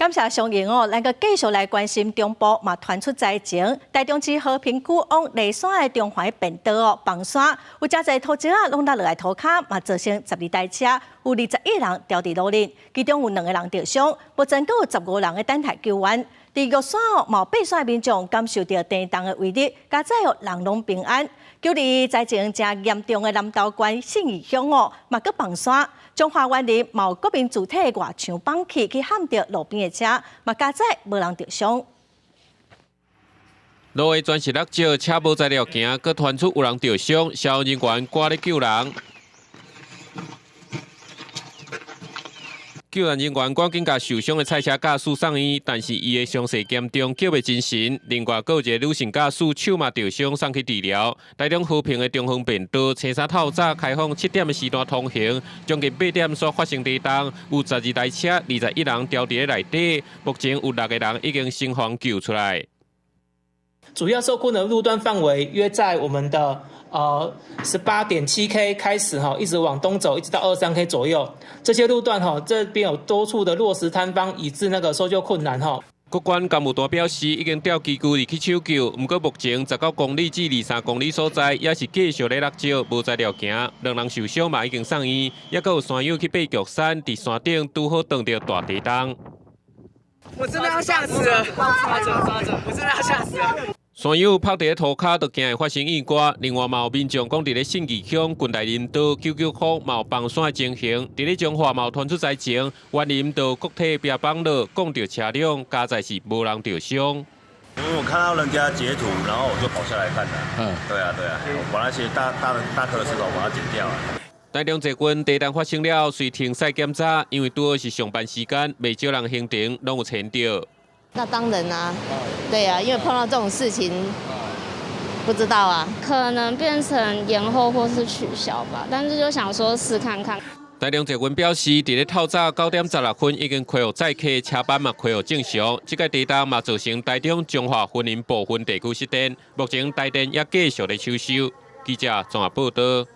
感谢相迎哦，咱个继续来关心中部嘛传出灾情，台中市和平区往梨山的中华便道哦崩山，有真侪土石啊拢落来涂骹，嘛造成12台车，有21人掉伫路里，其中有2个人受伤，目前阁有15人的等待救援。伫玉山哦，毛爬山民众感受到地动的威力，加在哦人拢平安。距离灾情正严重的南投县信义乡哦，嘛阁崩山。中华园林某国民主体外墙放弃去撼到路边的车，嘛加载无人受伤。路的全是落石，车无材料行，阁传出有人受伤，消防人员赶咧救人。救援人员赶紧甲受伤的菜车驾驶送医，但是伊的伤势严重，救袂精神。另外，阁有一个女性驾驶手嘛受伤，送去治疗。台中和平的中方便道，青山透早开放7点的时段通行，将近8点所发生地动，有12台车，21人掉伫内底。目前有6个人已经生还救出来。主要受困的路段范围约在我们的18.7K 开始一直往东走，一直到23K 左右。这些路段这边有多处的落石坍方，以致那个搜救困难国关干部团表示，已经调机具去抢救，不过目前19公里至23公里所在，也是继续咧落石，无材料行，2人受伤嘛已经送医，也阁有山友去爬玉山，伫山顶拄好撞到大地动。我真的要吓死了！抓着！我真的要吓死了！山友拍伫涂骹，就惊会发生意外。另外，嘛有民众讲，伫咧信义乡近大林道救救苦，嘛有崩山的情形。伫咧彰化嘛有传出灾情，园林道国体壁崩落，撞到车辆，加在是无人受伤。因为我看到人家截图，然后我就跑下来看了。对啊，我把那些大颗的石头把它剪掉了。台中这群地震发生了，随停赛检查，因为拄好是上班时间，未少人行程拢有牵到。那当然啊，对啊，因为碰到这种事情，不知道啊，可能变成延后或是取消吧，但是就想说试看看。台中这群表示，伫咧透早9点16分已经恢复载客，车班嘛恢复正常。这个地震嘛造成台中彰化云林部分地区失电，目前台电也继续咧抢修。记者综合报道。